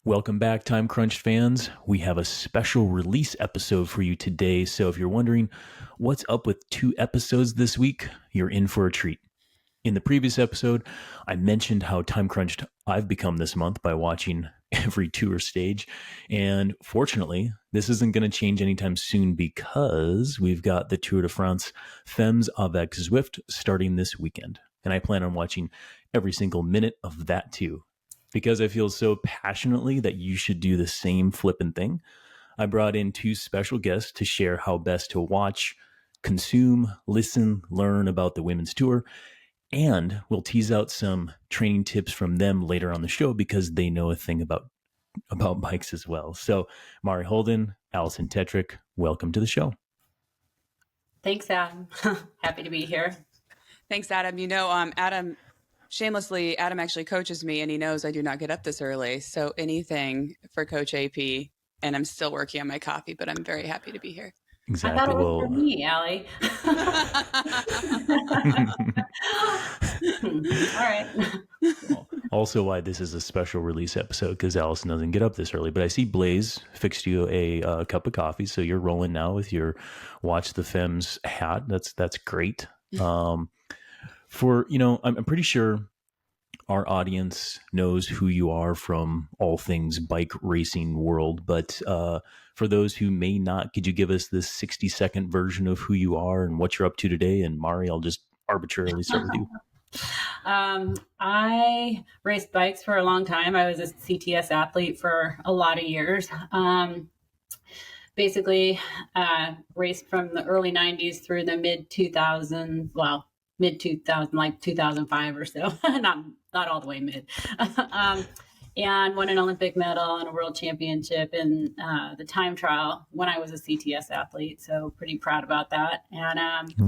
Welcome back, Time Crunched fans. We have a special release episode for you today. So if you're wondering what's up with 2 episodes this week, you're in for a treat. In the previous episode, I mentioned how time crunched I've become this month by watching every tour stage. And fortunately, this isn't going to change anytime soon because we've got the Tour de France Femmes avec Zwift starting this weekend. And I plan on watching every single minute of that too. Because I feel so passionately that you should do the same flippin' thing, I brought in 2 special guests to share how best to watch, consume, listen, learn about the women's tour, and we'll tease out some training tips from them later on the show because they know a thing about bikes as well. So, Mari Holden, Alison Tetrick, welcome to the show. Thanks, Adam. Happy to be here. Thanks, Adam. You know, Adam actually coaches me, and he knows I do not get up this early. So anything for Coach AP, and I'm still working on my coffee, but I'm very happy to be here. Exactly. I thought it was for me, Allie. All right. Also why this is a special release episode, because Alison doesn't get up this early. But I see Blaze fixed you a cup of coffee, so you're rolling now with your Watch the Femmes hat. That's great. I'm pretty sure our audience knows who you are from all things bike racing world, but for those who may not, could you give us this 60-second version of who you are and what you're up to today? And Mari, I'll just arbitrarily start with you. I raced bikes for a long time. I was a CTS athlete for a lot of years. Basically, raced from the early 90s through the mid 2000s. Well, mid 2000, like 2005 or so. not all the way mid. And won an Olympic medal and a world championship in the time trial when I was a CTS athlete. So pretty proud about that. And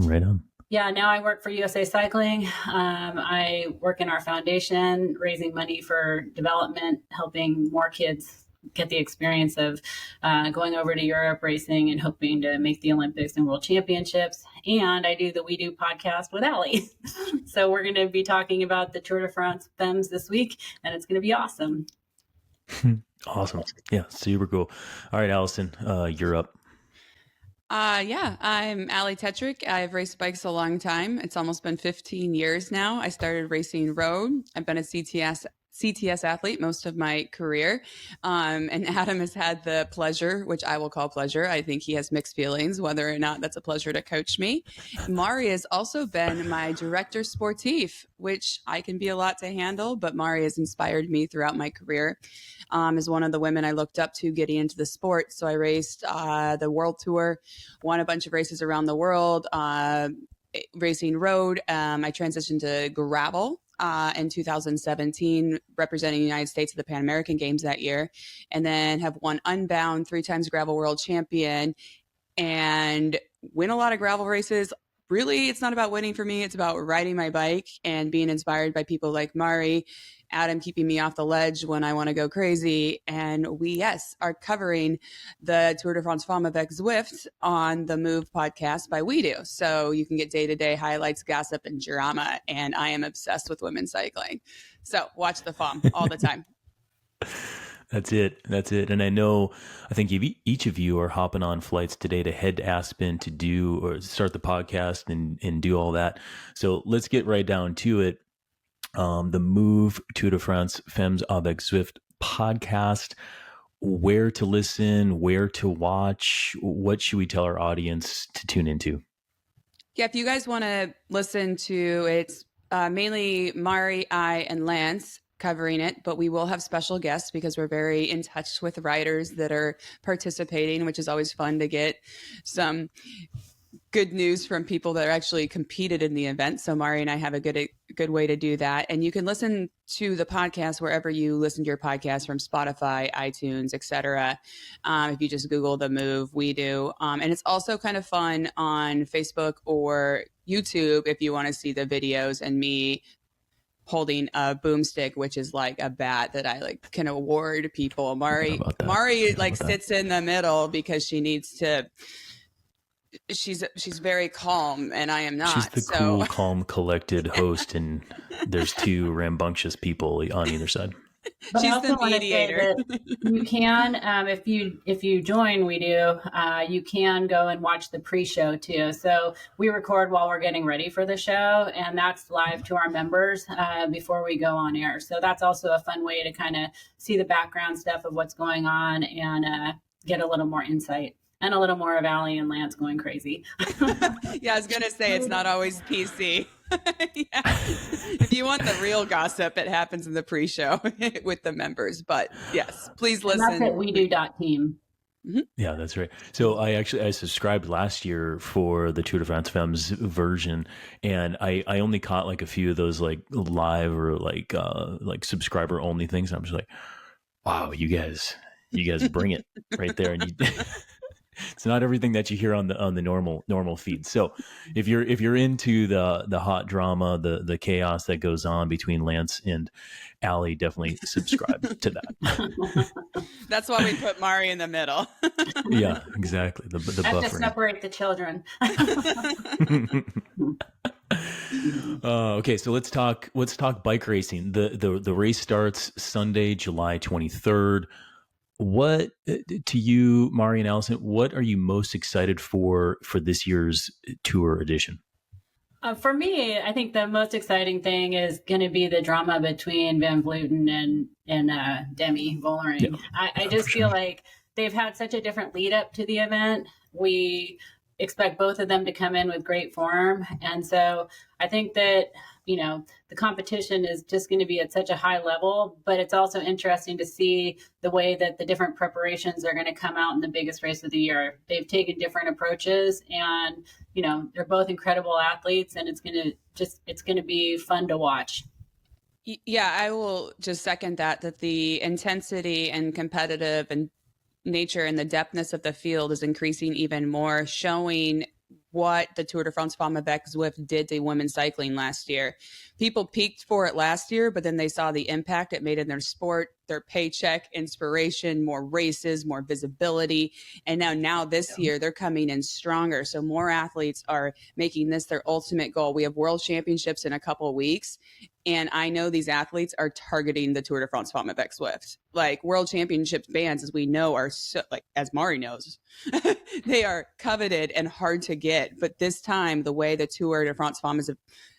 right on. Yeah, now I work for USA Cycling. I work in our foundation, raising money for development, helping more kids get the experience of going over to Europe racing and hoping to make the Olympics and World Championships. And I do the We Do podcast with Allie. So we're going to be talking about the Tour de France Femmes this week, and it's going to be awesome. Awesome. Yeah, super cool. All right, Alison, you're up. I'm Allie Tetrick. I've raced bikes a long time. It's almost been 15 years now. I started racing road. I've been a CTS athlete most of my career. And Adam has had the pleasure, which I will call pleasure. I think he has mixed feelings, whether or not that's a pleasure to coach me. Mari has also been my director sportif, which I can be a lot to handle, but Mari has inspired me throughout my career as one of the women I looked up to getting into the sport. So I raced the World Tour, won a bunch of races around the world, racing road. I transitioned to gravel in 2017, representing the United States at the Pan American Games that year, and then have won Unbound, 3 times gravel world champion, and win a lot of gravel races. Really, it's not about winning for me. It's about riding my bike and being inspired by people like Mari, Adam keeping me off the ledge when I want to go crazy. And we, are covering the Tour de France Femmes avec Zwift on the Move podcast by We Do. So you can get day-to-day highlights, gossip, and drama. And I am obsessed with women's cycling. So watch the Femme all the time. That's it. And I think each of you are hopping on flights today to head to Aspen to do or start the podcast and do all that. So let's get right down to it. The Move Tour de France Femmes avec Zwift podcast, where to listen, where to watch, what should we tell our audience to tune into? Yeah, if you guys want to listen to it's mainly Mari, I, and Lance covering it, but we will have special guests because we're very in touch with riders that are participating, which is always fun to get some good news from people that are actually competed in the event. So Mari and I have a good way to do that. And you can listen to the podcast wherever you listen to your podcast, from Spotify, iTunes, etc. If you just Google The Move, We Do. And it's also kind of fun on Facebook or YouTube if you want to see the videos and me holding a boomstick, which is like a bat that I like can award people. Mari sits in the middle because she needs to. She's very calm, and I am not. She's the cool, calm, collected host, and there's 2 rambunctious people on either side. But I She's also the want to say mediator. that you can, if you join, we do. You can go and watch the pre-show too. So we record while we're getting ready for the show, and that's live to our members before we go on air. So that's also a fun way to kind of see the background stuff of what's going on and get a little more insight. And a little more of Allie and Lance going crazy. Yeah, I was going to say it's not always PC. Yeah. If you want the real gossip, it happens in the pre-show with the members. But yes, please listen. And that's at wedo.team. Mm-hmm. Yeah, that's right. So I subscribed last year for the Tour de France Femmes version, and I only caught like a few of those like live or like subscriber only things. And I'm just like, wow, you guys bring it right there. And it's not everything that you hear on the normal feed. So if you're into the hot drama, the chaos that goes on between Lance and Allie, definitely subscribe to that. That's why we put Mari in the middle. Yeah, exactly. The buffering. I have to separate the children. Okay, so let's talk bike racing. The race starts Sunday, July 23rd. What, to you, Mari and Alison, what are you most excited for this year's tour edition? For me, I think the most exciting thing is going to be the drama between Van Vleuten and Demi Vollering. Yeah, I just feel like they've had such a different lead up to the event. We expect both of them to come in with great form. And so I think that, the competition is just going to be at such a high level, but it's also interesting to see the way that the different preparations are going to come out in the biggest race of the year. They've taken different approaches and, they're both incredible athletes, and it's going to be fun to watch. Yeah, I will just second that the intensity and competitive and nature and the depthness of the field is increasing even more, showing what the Tour de France Femmes avec Zwift did to women's cycling last year. People peaked for it last year, but then they saw the impact it made in their sport, their paycheck, inspiration, more races, more visibility. And now this year, they're coming in stronger. So more athletes are making this their ultimate goal. We have world championships in a couple of weeks. And I know these athletes are targeting the Tour de France Femmes avec Zwift. Like World Championship bands, as we know, are so, like, as Mari knows, they are coveted and hard to get. But this time, the way the Tour de France Femmes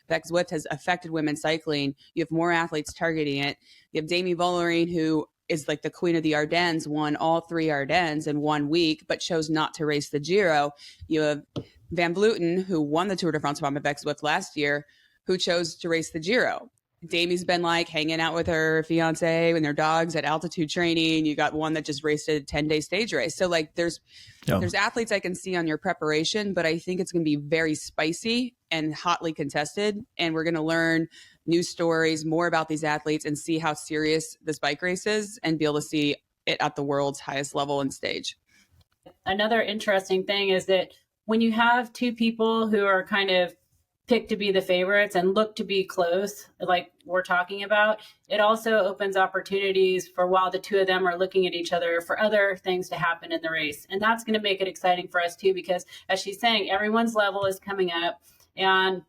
avec Zwift has affected women's cycling, you have more athletes targeting it. You have Demi Vollering, who is like the queen of the Ardennes, won all 3 Ardennes in 1 week, but chose not to race the Giro. You have Van Vleuten, who won the Tour de France Femmes avec Zwift last year, who chose to race the Giro. Dami's been like hanging out with her fiance and their dogs at altitude training. You got one that just raced a 10-day stage race. So like there's athletes I can see on your preparation, but I think it's going to be very spicy and hotly contested. And we're going to learn new stories, more about these athletes, and see how serious this bike race is and be able to see it at the world's highest level and stage. Another interesting thing is that when you have two people who are kind of picked to be the favorites and look to be close, like we're talking about, it also opens opportunities for, while the two of them are looking at each other, for other things to happen in the race. And that's going to make it exciting for us too, because as she's saying, everyone's level is coming up and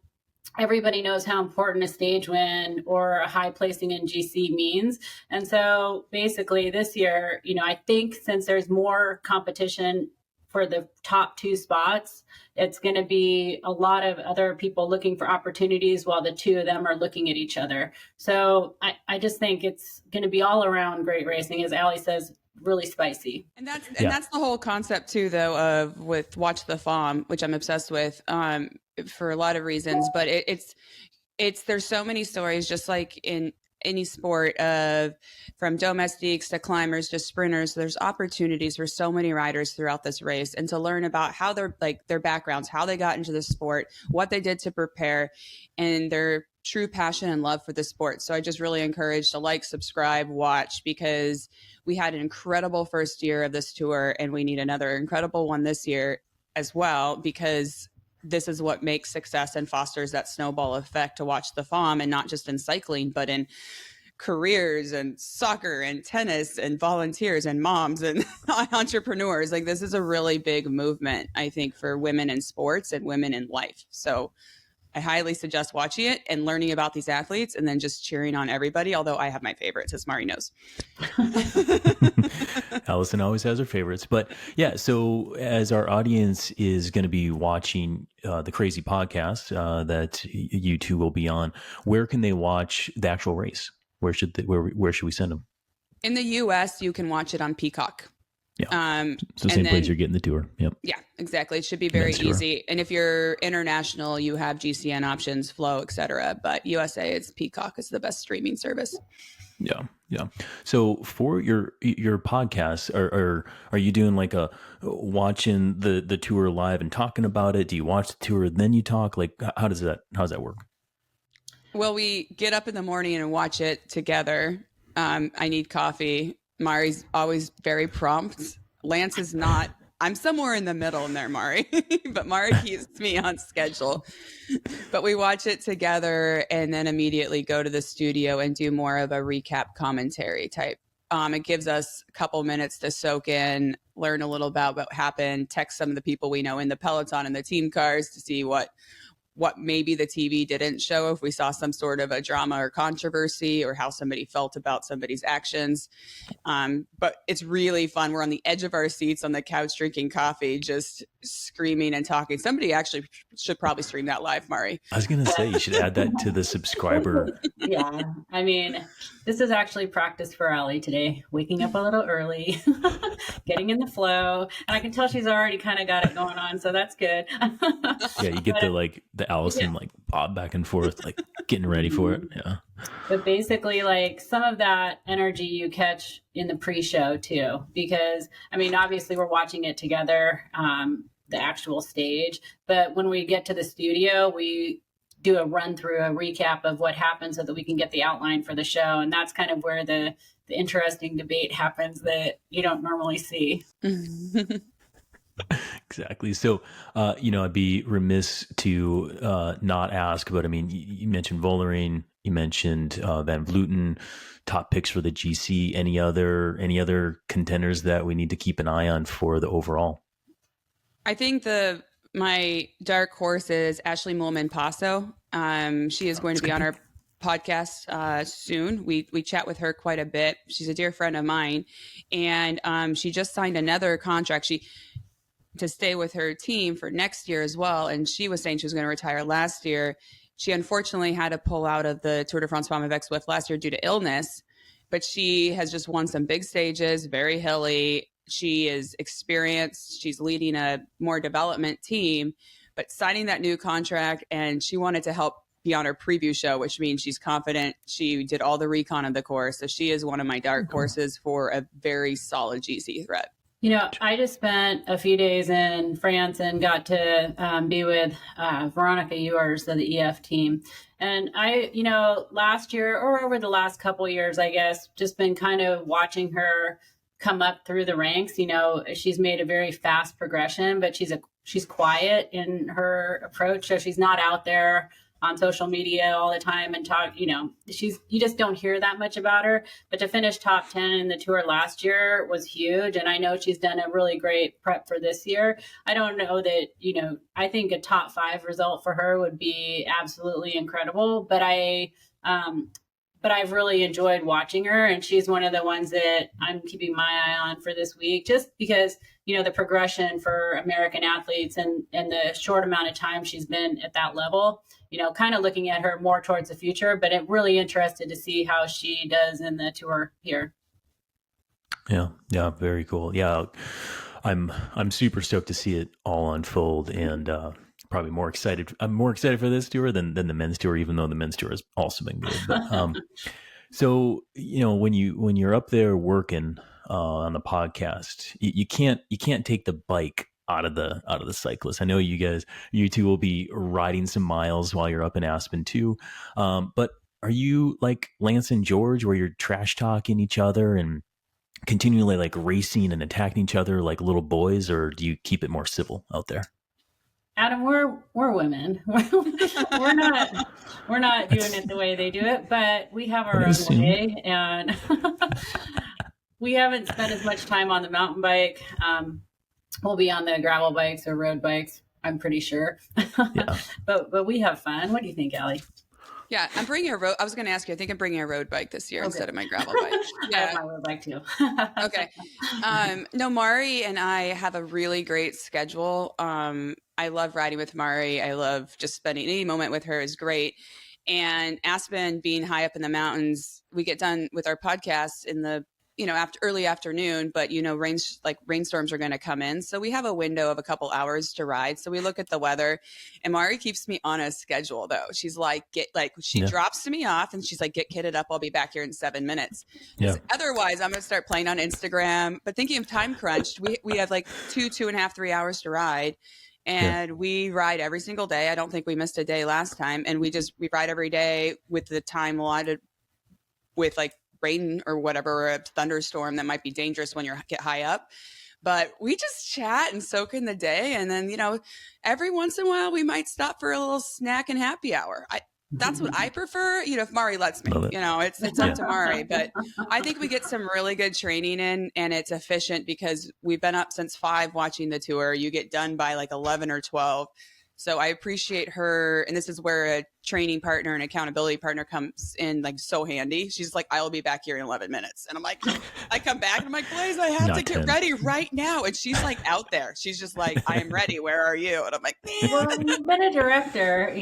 everybody knows how important a stage win or a high placing in GC means. And so basically this year, I think since there's more competition for the top 2 spots, it's going to be a lot of other people looking for opportunities while the two of them are looking at each other. So I just think it's going to be all around great racing, as Allie says, really spicy. And that's the whole concept too, though, with Watch the Femme, which I'm obsessed with for a lot of reasons. But it's there's so many stories, just like in any sport, from domestiques to climbers to sprinters. There's opportunities for so many riders throughout this race, and to learn about how their backgrounds, how they got into the sport, what they did to prepare, and their true passion and love for the sport. So I just really encourage to subscribe, watch, because we had an incredible first year of this tour, and we need another incredible one this year as well, because this is what makes success and fosters that snowball effect to Watch the Femme, and not just in cycling, but in careers and soccer and tennis and volunteers and moms and entrepreneurs. Like, this is a really big movement, I think, for women in sports and women in life. So I highly suggest watching it and learning about these athletes and then just cheering on everybody. Although I have my favorites, as Mari knows. Alison always has her favorites. But yeah, so as our audience is going to be watching the crazy podcast that you two will be on, where can they watch the actual race? Where should we send them? In the US, you can watch it on Peacock. Yeah. So same place you're getting the tour. Yep. Yeah, exactly. It should be very easy. And if you're international, you have GCN options, Flow, etc. But USA, it's Peacock is the best streaming service. Yeah. Yeah. So for your podcast, are you doing like a watching the tour live and talking about it? Do you watch the tour and then you talk? Like how does that work? Well, we get up in the morning and watch it together. I need coffee. Mari's always very prompt. Lance is not. I'm somewhere in the middle in there, Mari, but Mari keeps me on schedule. But we watch it together and then immediately go to the studio and do more of a recap commentary type. It gives us a couple minutes to soak in, learn a little about what happened, text some of the people we know in the peloton and the team cars to see what maybe the TV didn't show, if we saw some sort of a drama or controversy or how somebody felt about somebody's actions. But it's really fun. We're on the edge of our seats on the couch drinking coffee, just screaming and talking. Somebody actually should probably stream that live, Mari. I was going to say, you should add that to the subscriber. Yeah. I mean, this is actually practice for Allie today. Waking up a little early, getting in the flow. And I can tell she's already kind of got it going on. So that's good. Yeah. You get the Alison like bob back and forth, like getting ready for it. Yeah. But basically, like some of that energy you catch in the pre-show too, because I mean, obviously we're watching it together, the actual stage, but when we get to the studio, we do a run through, a recap of what happened so that we can get the outline for the show. And that's kind of where the interesting debate happens that you don't normally see. Exactly. So, I'd be remiss to not ask, but I mean, you mentioned Vollering, you mentioned Van Vleuten, top picks for the GC. Any other contenders that we need to keep an eye on for the overall? I think my dark horse is Ashley Moolman Paso. She is going to be on our podcast soon. We chat with her quite a bit. She's a dear friend of mine, and she just signed another contract. To stay with her team for next year as well. And she was saying she was going to retire last year. She unfortunately had to pull out of the Tour de France Femmes avec Zwift last year due to illness, but she has just won some big stages, very hilly. She is experienced. She's leading a more development team, but signing that new contract, and she wanted to help be on her preview show, which means she's confident. She did all the recon of the course. So she is one of my dark horses for a very solid GC threat. I just spent a few days in France and got to be with Veronica Ewers of the EF team. And I, last year or over the last couple of years, I guess, just been kind of watching her come up through the ranks. She's made a very fast progression, but she's quiet in her approach. So she's not out there on social media all the time and talk, you just don't hear that much about her. But to finish top 10 in the tour last year was huge. And I know she's done a really great prep for this year. I don't know that, I think a top 5 result for her would be absolutely incredible. But I've really enjoyed watching her, and she's one of the ones that I'm keeping my eye on for this week, just because, the progression for American athletes and the short amount of time she's been at that level, kind of looking at her more towards the future, but I'm really interested to see how she does in the tour here. Yeah. Yeah. Very cool. Yeah. I'm super stoked to see it all unfold, and, probably more excited. I'm more excited for this tour than the men's tour, even though the men's tour has also been good. But, so, when you're up there working on the podcast, you can't take the bike out of the cyclist. I know you two will be riding some miles while you're up in Aspen too. But are you like Lance and George, where you're trash talking each other and continually like racing and attacking each other like little boys, or do you keep it more civil out there? Adam, we're women. we're not doing it the way they do it, but we have our own way, and we haven't spent as much time on the mountain bike. We'll be on the gravel bikes or road bikes I'm pretty sure. Yeah. But we have fun. What do you think, Allie? Yeah, I'm bringing a road. I was going to ask you. I think I'm bringing a road bike this year instead of my gravel bike. I have my road bike too. Okay. No, Mari and I have a really great schedule. I love riding with Mari. I love just spending any moment with her is great. And Aspen being high up in the mountains, we get done with our podcast in the after early afternoon, but rainstorms are going to come in. So we have a window of a couple hours to ride. So we look at the weather, and Mari keeps me on a schedule though. She's like, she drops me off and she's like, get kitted up. I'll be back here in 7 minutes. Yeah. Otherwise I'm going to start playing on Instagram, but thinking of time crunched, we have like 2.5, 3 hours to ride. And we ride every single day. I don't think we missed a day last time. And we ride every day with the time allotted with like rain or whatever, or a thunderstorm that might be dangerous when you get high up. But we just chat and soak in the day. And then, every once in a while we might stop for a little snack and happy hour. That's what I prefer. If Mari lets me, it's up to Mari, but I think we get some really good training in, and it's efficient because we've been up since 5 watching the tour. You get done by like 11 or 12. So I appreciate her. And this is where a training partner and accountability partner comes in like so handy. She's like, I'll be back here in 11 minutes. And I'm like, I come back and I'm like, Blaze, I have to get ready right now. And she's like out there. She's just like, I am ready. Where are you? And I'm like, man. Well, you've been a director,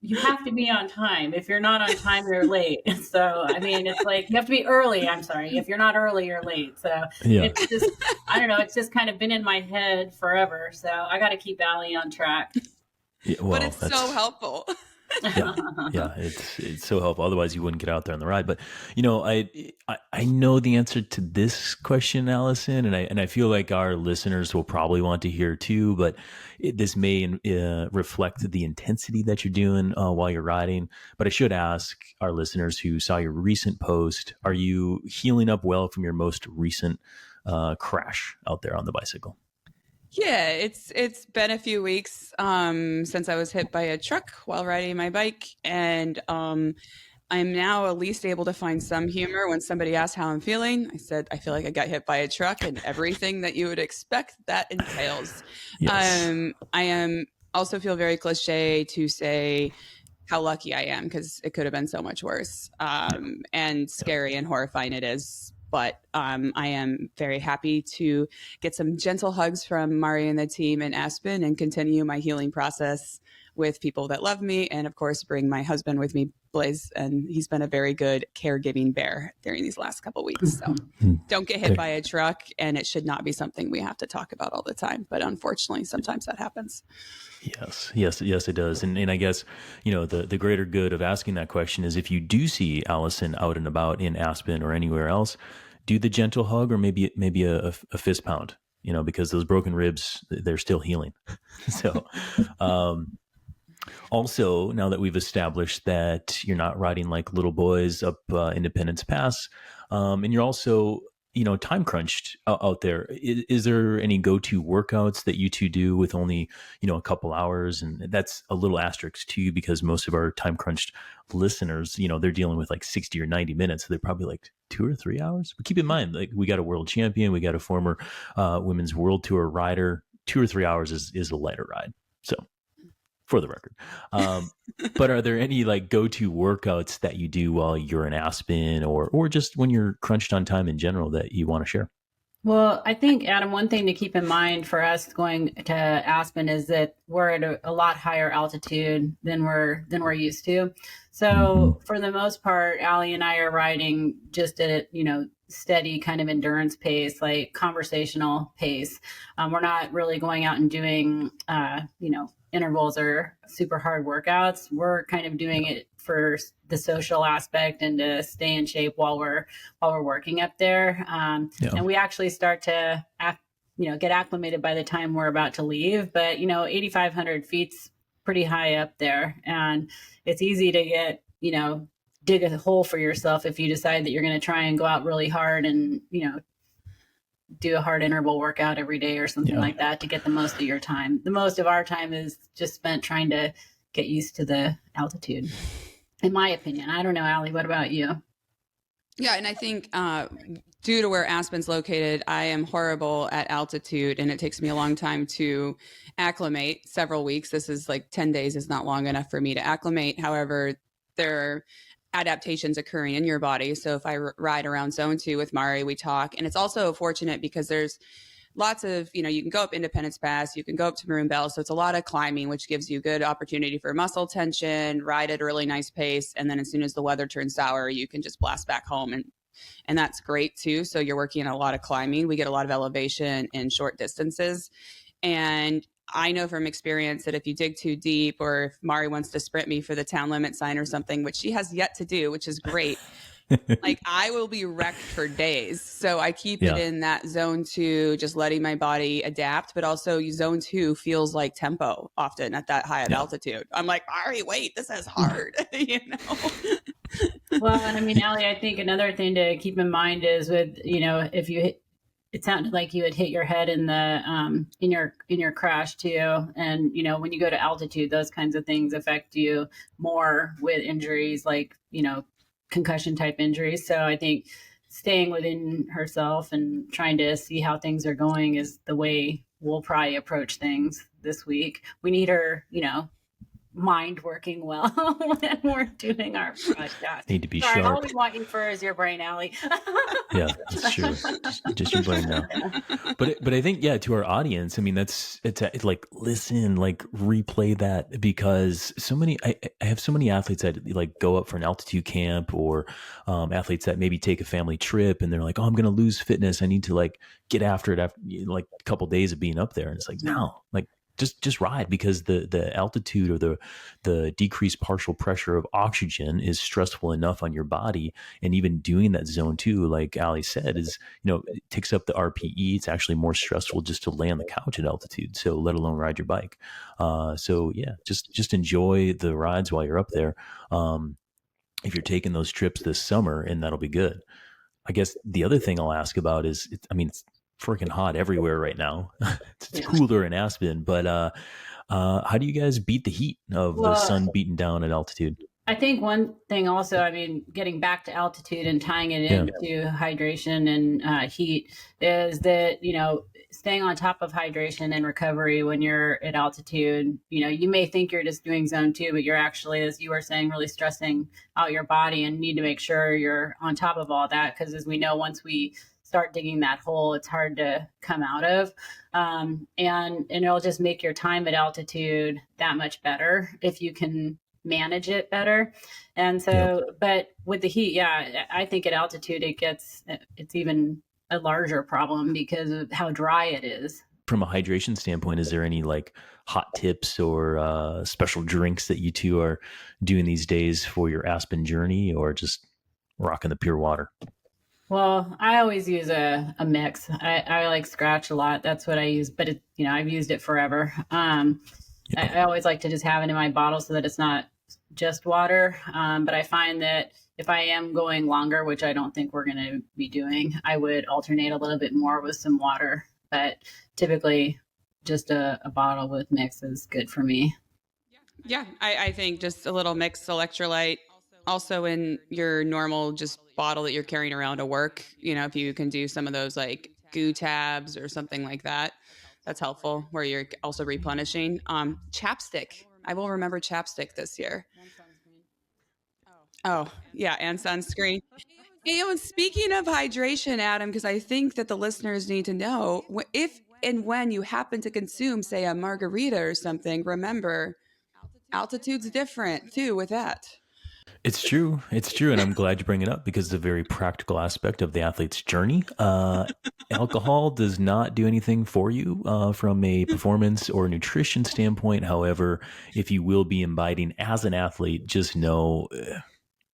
you have to be on time. If you're not on time, you're late. So, I mean, it's like, you have to be early. I'm sorry. If you're not early, you're late. So it's just, I don't know. It's just kind of been in my head forever. So I got to keep Allie on track. Yeah, well, but it's so helpful. Yeah, it's so helpful. Otherwise, you wouldn't get out there on the ride. But I know the answer to this question, Alison, and I feel like our listeners will probably want to hear too. But this may reflect the intensity that you're doing while you're riding. But I should ask our listeners who saw your recent post: are you healing up well from your most recent crash out there on the bicycle? Yeah, it's been a few weeks since I was hit by a truck while riding my bike, and I'm now at least able to find some humor when somebody asks how I'm feeling. I said, I feel like I got hit by a truck and everything that you would expect that entails. Yes. I am also feel very cliche to say how lucky I am, because it could have been so much worse, and scary and horrifying it is. But I am very happy to get some gentle hugs from Mari and the team in Aspen and continue my healing process with people that love me. And of course, bring my husband with me, Blaze. And he's been a very good caregiving bear during these last couple of weeks. So don't get hit by a truck. And it should not be something we have to talk about all the time. But unfortunately, sometimes that happens. Yes, it does. And I guess, the greater good of asking that question is if you do see Alison out and about in Aspen or anywhere else, do the gentle hug or maybe a fist pound, because those broken ribs, they're still healing. So, also, now that we've established that you're not riding like little boys up Independence Pass, and you're also, time crunched out there, is there any go-to workouts that you two do with only, a couple hours? And that's a little asterisk too, because most of our time crunched listeners, they're dealing with like 60 or 90 minutes. So they're probably like 2 or 3 hours. But keep in mind, like we got a world champion, we got a former women's world tour rider. 2 or 3 hours is a lighter ride. So for the record. But are there any like go-to workouts that you do while you're in Aspen or just when you're crunched on time in general that you want to share? Well, I think, Adam, one thing to keep in mind for us going to Aspen is that we're at a lot higher altitude than we're used to. So for the most part, Allie and I are riding just at, steady kind of endurance pace, like conversational pace. We're not really going out and doing, intervals or super hard workouts. We're kind of doing it for the social aspect and to stay in shape while we're working up there. And we actually start to, get acclimated by the time we're about to leave. But, 8,500 feet's pretty high up there, and it's easy to get, dig a hole for yourself if you decide that you're going to try and go out really hard and, do a hard interval workout every day or something like that to get the most of your time. The most of our time is just spent trying to get used to the altitude, in my opinion. I don't know, Allie, what about you? Yeah, and I think due to where Aspen's located, I am horrible at altitude, and it takes me a long time to acclimate, several weeks. This is like 10 days is not long enough for me to acclimate. However, there are adaptations occurring in your body. So if I ride around zone 2 with Mari, we talk. And it's also fortunate because there's lots of, you can go up Independence Pass, you can go up to Maroon Bell. So it's a lot of climbing, which gives you good opportunity for muscle tension, ride at a really nice pace. And then as soon as the weather turns sour, you can just blast back home. And that's great too. So you're working a lot of climbing. We get a lot of elevation in short distances. And I know from experience that if you dig too deep, or if Mari wants to sprint me for the town limit sign or something, which she has yet to do, which is great, like I will be wrecked for days. So I keep it in that zone 2, just letting my body adapt. But also zone 2 feels like tempo often at that high of altitude. I'm like, Mari, wait, this is hard, Well, and I mean, Allie, I think another thing to keep in mind is with, if you hit, it sounded like you had hit your head in the in your crash too, and when you go to altitude, those kinds of things affect you more with injuries like concussion type injuries. So I think staying within herself and trying to see how things are going is the way we'll probably approach things this week. We need her, mind working well when we're doing our podcast. Need to be sharp. All we want you for is your brain, Allie. Yeah, that's true. Just your brain now. But I think, to our audience, I mean, it's like, listen, like replay that, because I have so many athletes that like go up for an altitude camp, or athletes that maybe take a family trip and they're like, oh, I'm going to lose fitness. I need to like get after it after like a couple of days of being up there. And it's like, no, like, just ride, because the altitude or the decreased partial pressure of oxygen is stressful enough on your body. And even doing that zone 2, like Ali said, is, it takes up the RPE. It's actually more stressful just to lay on the couch at altitude. So let alone ride your bike. Just enjoy the rides while you're up there. If you're taking those trips this summer, and that'll be good. I guess the other thing I'll ask about is, it's freaking hot everywhere right now. It's cooler in Aspen, but how do you guys beat the heat of the sun beating down at altitude? I think one thing also, getting back to altitude and tying it into hydration and heat, is that, staying on top of hydration and recovery when you're at altitude. You may think you're just doing zone 2, but you're actually, as you were saying, really stressing out your body, and need to make sure you're on top of all that. Because as we know, once we start digging that hole, it's hard to come out of. And it'll just make your time at altitude that much better if you can manage it better. And so, but with the heat, I think at altitude, it's even a larger problem because of how dry it is. From a hydration standpoint, is there any like hot tips or special drinks that you two are doing these days for your Aspen journey, or just rocking the pure water? Well, I always use a mix. I like Scratch a lot. That's what I use, but I've used it forever. I always like to just have it in my bottle so that it's not just water. But I find that if I am going longer, which I don't think we're going to be doing, I would alternate a little bit more with some water. But typically just a bottle with mix is good for me. Yeah, I think just a little mixed electrolyte. Also in your normal just bottle that you're carrying around to work, if you can do some of those like goo tabs or something like that, that's helpful, where you're also replenishing. Chapstick. I will remember chapstick this year. Oh, yeah, and sunscreen. And speaking of hydration, Adam, because I think that the listeners need to know, if and when you happen to consume, say, a margarita or something, remember, altitude's different too with that. It's true. And I'm glad you bring it up, because it's a very practical aspect of the athlete's journey. Alcohol does not do anything for you from a performance or nutrition standpoint. However, if you will be imbibing as an athlete, just know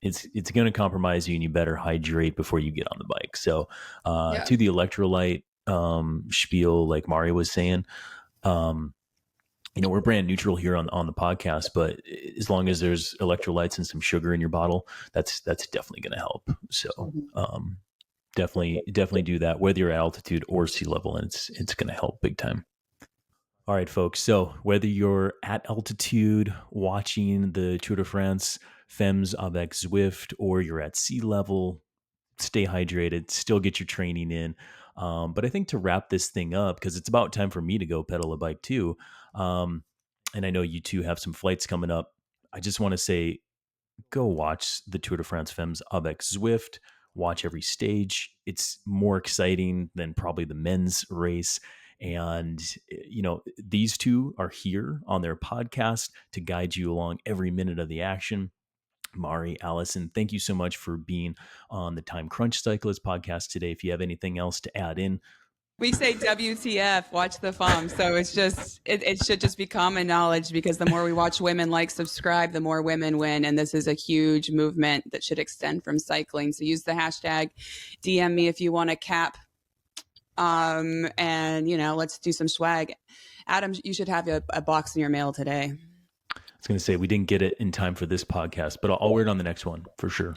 it's going to compromise you, and you better hydrate before you get on the bike. So to the electrolyte spiel, like Mari was saying, we're brand neutral here on the podcast, but as long as there's electrolytes and some sugar in your bottle, that's definitely going to help. So definitely do that, whether you're at altitude or sea level, and it's going to help big time. All right, folks. So whether you're at altitude watching the Tour de France Femmes avec Zwift, or you're at sea level stay hydrated, still get your training in. But I think to wrap this thing up, because it's about time for me to go pedal a bike too. And I know you two have some flights coming up. I just want to say, go watch the Tour de France Femmes avec Zwift. Watch every stage. It's more exciting than probably the men's race. And, these two are here on their podcast to guide you along every minute of the action. Mari, Alison, thank you so much for being on the Time Crunch Cyclist podcast today. If you have anything else to add in. We say WTF, watch the FOM. So it's just, it should just be common knowledge, because the more we watch women subscribe, the more women win. And this is a huge movement that should extend from cycling. So use the hashtag, DM me if you want to cap. And, let's do some swag. Adam, you should have a box in your mail today. I was going to say, we didn't get it in time for this podcast, but I'll wear it on the next one for sure.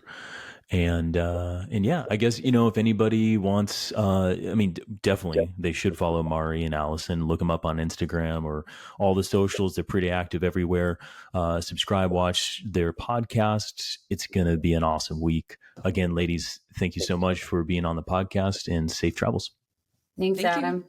And yeah, I guess, if anybody wants, definitely they should follow Mari and Alison, look them up on Instagram or all the socials. They're pretty active everywhere. Subscribe, watch their podcasts. It's going to be an awesome week. Again, ladies, thank you so much for being on the podcast, and safe travels. Thanks, Adam.